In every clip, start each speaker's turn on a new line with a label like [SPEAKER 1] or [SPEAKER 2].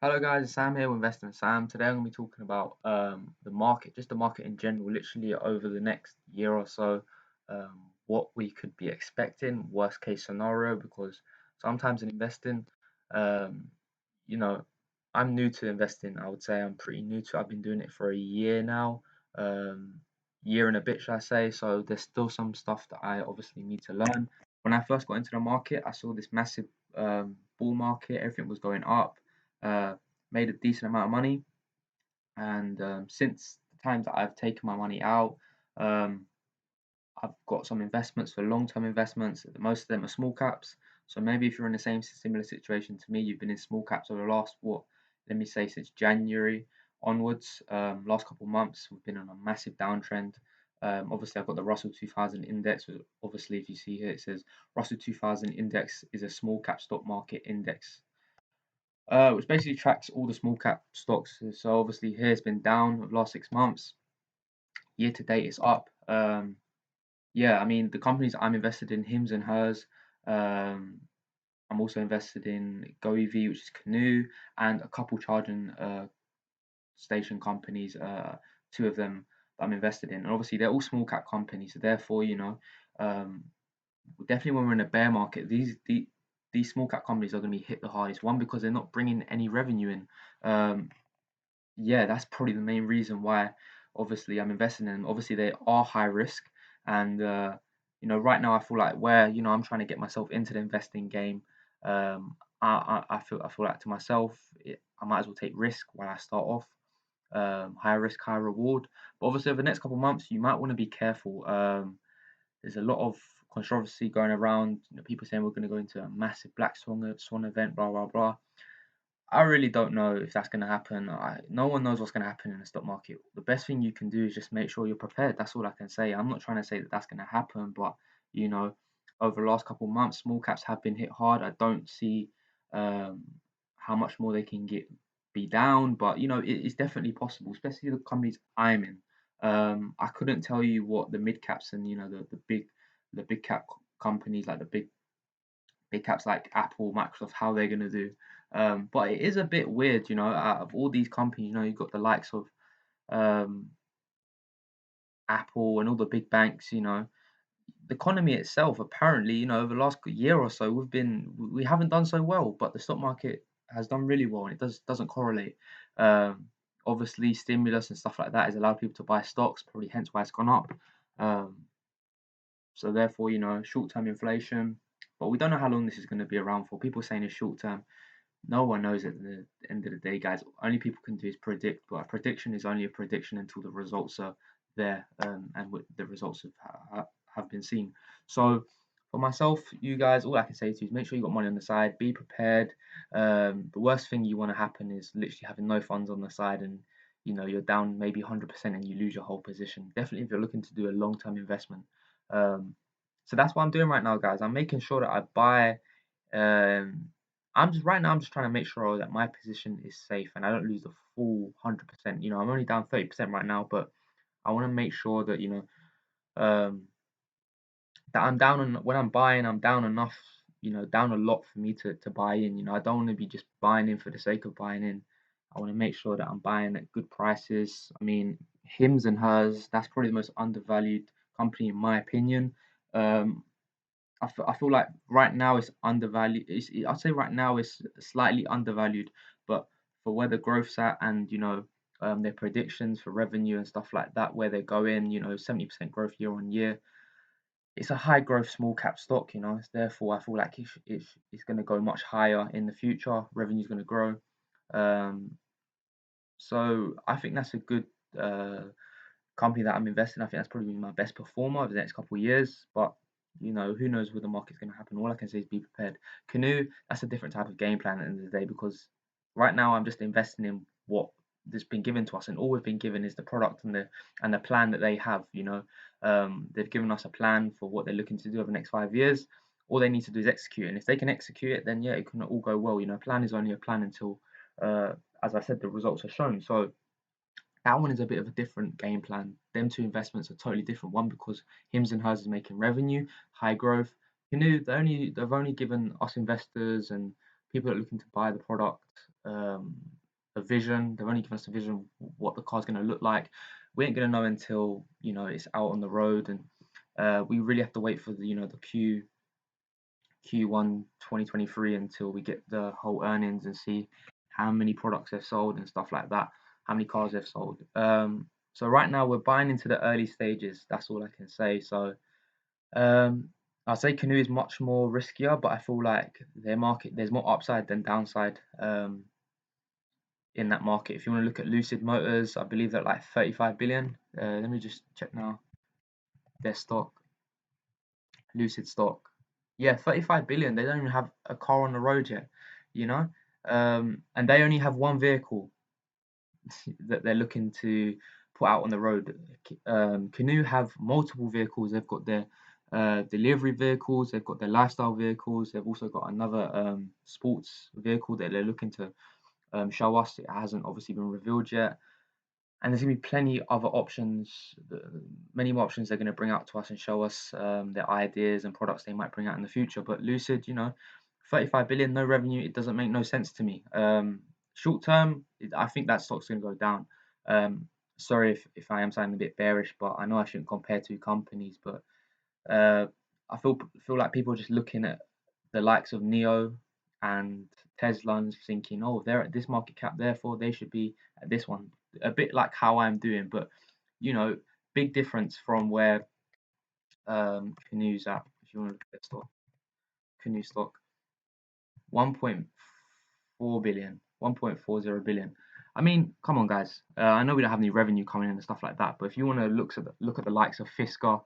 [SPEAKER 1] Hello guys, it's Sam here with Investment Sam. Today I'm going to be talking about the market, just the market in general, literally over the next year or so, what we could be expecting, worst case scenario, because sometimes in investing, um, you know, I'm new to investing. I would say I'm pretty new to it. I've been doing it for a year now, um, year and a bit, should I say. So there's still some stuff that I obviously need to learn. When I first got into the market, I saw this massive bull market, everything was going up. Uh, Made a decent amount of money, and since the time that I've taken my money out, um, I've got some investments for long-term investments. Most of them are small caps. So maybe if you're in the same similar situation to me, you've been in small caps over the last let me say since January onwards. Last couple of months, we've been on a massive downtrend. Obviously, I've got the Russell 2000 index. Obviously, if you see here, it says Russell 2000 index is a small cap stock market index, which basically tracks all the small cap stocks. So obviously here it's been down over the last 6 months. Year to date it's up. Yeah, I mean the companies I'm invested in, Hims and Hers. Um, I'm also invested in Go EV, which is Canoe, and a couple charging station companies. Two of them that I'm invested in, and obviously they're all small cap companies. So therefore, um, definitely when we're in a bear market, these small cap companies are going to be hit the hardest. One, because they're not bringing any revenue in. Um, yeah, that's probably the main reason why obviously I'm investing in them. Obviously they are high risk, and right now I feel like where I'm trying to get myself into the investing game. I feel like to myself, I might as well take risk while I start off. High risk, high reward. But obviously over the next couple of months you might want to be careful. There's a lot of controversy going around. People saying we're going to go into a massive black swan event, blah blah blah. I really don't know if that's going to happen. No one knows what's going to happen in the stock market. The best thing you can do is just make sure you're prepared. That's all I can say. I'm not trying to say that that's going to happen, but you know, over the last couple of months, small caps have been hit hard. I don't see um, how much more they can be down, but it's definitely possible, especially the companies I'm in. I couldn't tell you what the mid caps and the big cap companies like the big caps like Apple, Microsoft, how they're gonna do. But it is a bit weird, out of all these companies, you've got the likes of um, Apple and all the big banks, the economy itself, apparently, over the last year or so, we haven't done so well, but the stock market has done really well, and it doesn't correlate. Um, Obviously, stimulus and stuff like that has allowed people to buy stocks, probably hence why it's gone up. Um, so therefore, short-term inflation, but we don't know how long this is going to be around for. People saying it's short term. No one knows at the end of the day, guys. Only people can do is predict, but a prediction is only a prediction until the results are there, and the results have been seen. So, for myself, you guys, all I can say to you is make sure you got money on the side, be prepared. The worst thing you want to happen is literally having no funds on the side, and you're down maybe 100% and you lose your whole position. Definitely, if you're looking to do a long-term investment. Um, so that's what I'm doing right now, guys. I'm making sure that I buy. Um, I'm just trying to make sure that my position is safe and I don't lose the full 100%. I'm only down 30% right now, but I want to make sure that that I'm down on when I'm buying, I'm down enough, down a lot for me to buy in. I don't want to be just buying in for the sake of buying in. I want to make sure that I'm buying at good prices. I mean, Hims and Hers, that's probably the most undervalued company in my opinion. Um, I feel like right now it's undervalued. I'd say right now it's slightly undervalued, but for where the growth's at and their predictions for revenue and stuff like that, where they're going, 70% growth year on year, it's a high growth small cap stock. Therefore I feel like it's going to go much higher in the future. Revenue's going to grow. Um, so I think that's a good uh, company that I'm investing. I think that's probably my best performer over the next couple of years. But who knows where the market's going to happen? All I can say is be prepared. Canoe, that's a different type of game plan at the end of the day, because right now I'm just investing in what that's been given to us, and all we've been given is the product and the plan that they have. They've given us a plan for what they're looking to do over the next 5 years. All they need to do is execute, and if they can execute it, then yeah, it can all go well. A plan is only a plan until, as I said, the results are shown. So that one is a bit of a different game plan. Them two investments are totally different. One, because Hims and Hers is making revenue, high growth. They've only given us investors and people that are looking to buy the product a vision. They've only given us a vision of what the car's going to look like. We ain't going to know until it's out on the road, and we really have to wait for the Q1 2023 until we get the whole earnings and see how many products they've sold and stuff like that, how many cars they've sold. So right now we're buying into the early stages. That's all I can say. So um, I'd say Canoe is much more riskier, but I feel like their market, there's more upside than downside in that market. If you want to look at Lucid Motors, I believe they're like 35 billion. Let me just check now. Their stock, Lucid stock. Yeah, 35 billion. They don't even have a car on the road yet, you know? And they only have one vehicle that they're looking to put out on the road. Canoe have multiple vehicles. They've got their delivery vehicles, they've got their lifestyle vehicles, they've also got another sports vehicle that they're looking to show us. It hasn't obviously been revealed yet. And there's going to be plenty other options, many more options they're going to bring out to us and show us their ideas and products they might bring out in the future. But Lucid, 35 billion, no revenue, it doesn't make no sense to me. Short term, I think that stock's going to go down. Sorry if I am sounding a bit bearish, but I know I shouldn't compare two companies, but uh, I feel like people are just looking at the likes of Neo and Tesla and thinking, oh, they're at this market cap, therefore they should be at this one. A bit like how I'm doing, but you know, big difference from where Canoe's at. If you want to look at stock, Canoe stock, 1.4 billion, 1.40 billion. I mean, come on, guys. I know we don't have any revenue coming in and stuff like that, but if you want to look at the likes of Fisker,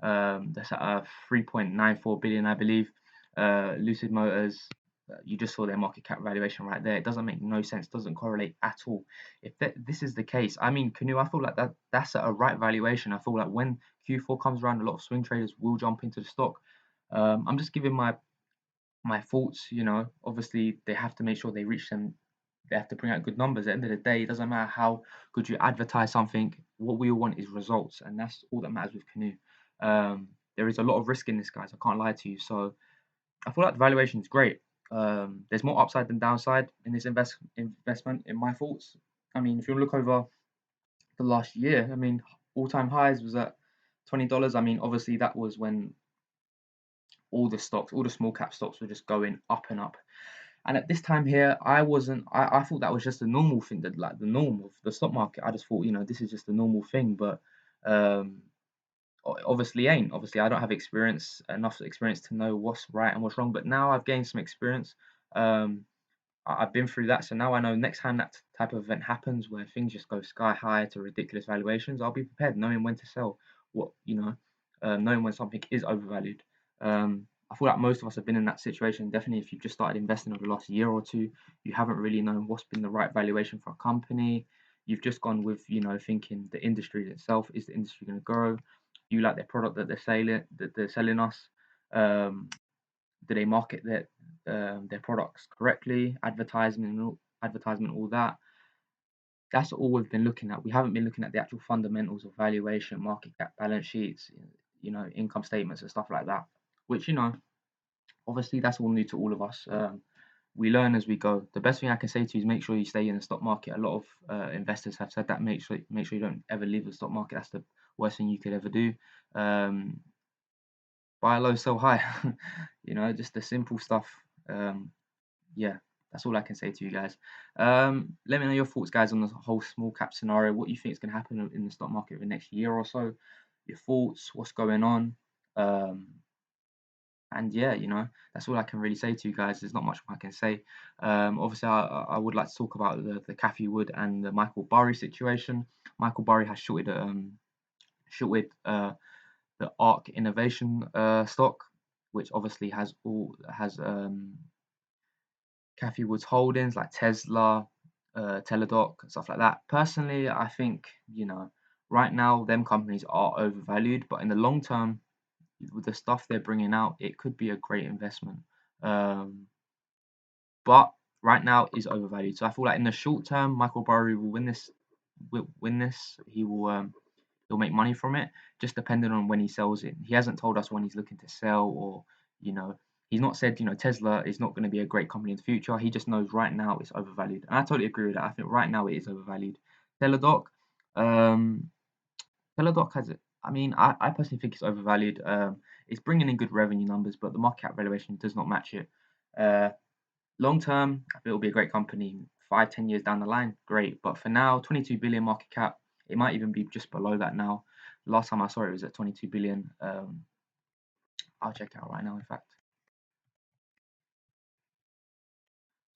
[SPEAKER 1] that's at 3.94 billion, I believe. Lucid Motors, you just saw their market cap valuation right there. It doesn't make no sense, doesn't correlate at all. If this is the case, I mean, Canoe, I feel like that's at a right valuation. I feel like when Q4 comes around, a lot of swing traders will jump into the stock. I'm just giving my thoughts. Obviously they have to make sure they reach them. They have to bring out good numbers. At the end of the day, it doesn't matter how good you advertise something. What we all want is results, and that's all that matters with Canoe. There is a lot of risk in this, guys. I can't lie to you. So I feel like the valuation is great. There's more upside than downside in this investment, in my thoughts. I mean, if you look over the last year, I mean, all-time highs was at $20. I mean, obviously that was when all the stocks, all the small cap stocks were just going up and up. And at this time here, I thought that was just a normal thing, that like the norm of the stock market. I just thought, this is just a normal thing, but um, obviously ain't. Obviously, I don't have enough experience to know what's right and what's wrong. But now I've gained some experience. Um, I've been through that, so now I know next time that type of event happens where things just go sky high to ridiculous valuations, I'll be prepared, knowing when to sell. Knowing when something is overvalued. I feel like most of us have been in that situation. Definitely, if you've just started investing over the last year or two, you haven't really known what's been the right valuation for a company. You've just gone with, thinking the industry itself, is the industry going to grow? You like their product that they're selling us? Um, do they market their products correctly? Advertisement, all that. That's all we've been looking at. We haven't been looking at the actual fundamentals of valuation, market cap, balance sheets, income statements and stuff like that. Which obviously that's all new to all of us. We learn as we go. The best thing I can say to you is make sure you stay in the stock market. A lot of investors have said that. Make sure you don't ever leave the stock market. That's the worst thing you could ever do. Buy low, sell high. Just the simple stuff. Yeah, that's all I can say to you guys. Let me know your thoughts, guys, on the whole small cap scenario. What you think is going to happen in the stock market over the next year or so. Your thoughts, what's going on. And yeah, that's all I can really say to you guys. There's not much more I can say. Obviously, I would like to talk about the Cathie Wood and the Michael Burry situation. Michael Burry has shorted the ARC Innovation stock, which obviously has Cathie Wood's holdings like Tesla, Teladoc, and stuff like that. Personally, I think right now them companies are overvalued, but in the long term, with the stuff they're bringing out, it could be a great investment. But right now is overvalued. So I feel like in the short term, Michael Burry will win this. He will he'll make money from it, just depending on when he sells it. He hasn't told us when he's looking to sell, or He's not said, Tesla is not going to be a great company in the future. He just knows right now it's overvalued. And I totally agree with that. I think right now it is overvalued. Teladoc, um, Teladoc has it. I mean, I personally think it's overvalued. It's bringing in good revenue numbers, but the market cap valuation does not match it. Uh, Long term, I feel it'll be a great company. 5, 10 years down the line, great. But for now, 22 billion market cap. It might even be just below that now. Last time I saw it was at 22 billion. I'll check it out right now. In fact,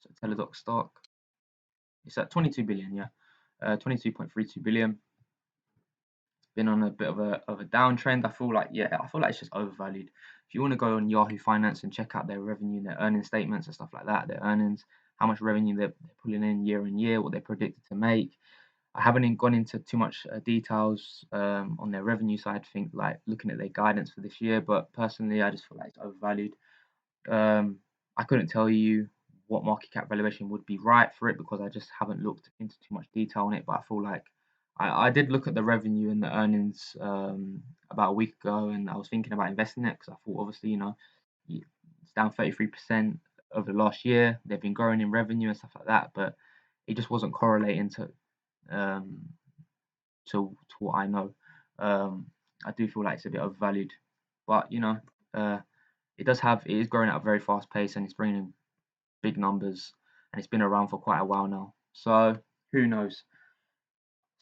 [SPEAKER 1] so Teladoc stock, it's at 22 billion. Yeah, 22.32 billion. Been on a bit of a downtrend. I feel like it's just overvalued. If you want to go on Yahoo Finance and check out their revenue, their earning statements and stuff like that, their earnings, how much revenue they're pulling in year on year, what they're predicted to make. I haven't gone into too much details on their revenue side. Think like looking at their guidance for this year, but personally, I just feel like it's overvalued. Um, I couldn't tell you what market cap valuation would be right for it because I just haven't looked into too much detail on it. But I feel like I did look at the revenue and the earnings about a week ago, and I was thinking about investing it because I thought obviously it's down 33% over the last year. They've been growing in revenue and stuff like that, but it just wasn't correlating um, to what I know. Um, I do feel like it's a bit overvalued, but uh, it is growing at a very fast pace and it's bringing in big numbers and it's been around for quite a while now. So who knows?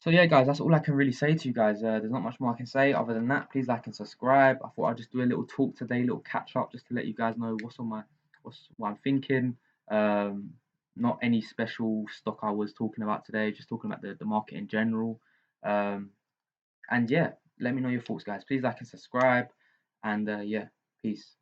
[SPEAKER 1] So yeah, guys, that's all I can really say to you guys. There's not much more I can say other than that. Please like and subscribe. I thought I'd just do a little talk today, a little catch up, just to let you guys know what I'm thinking. Um, Not any special stock I was talking about today, just talking about the market in general. Um, and yeah, let me know your thoughts, guys. Please like and subscribe. And yeah, peace.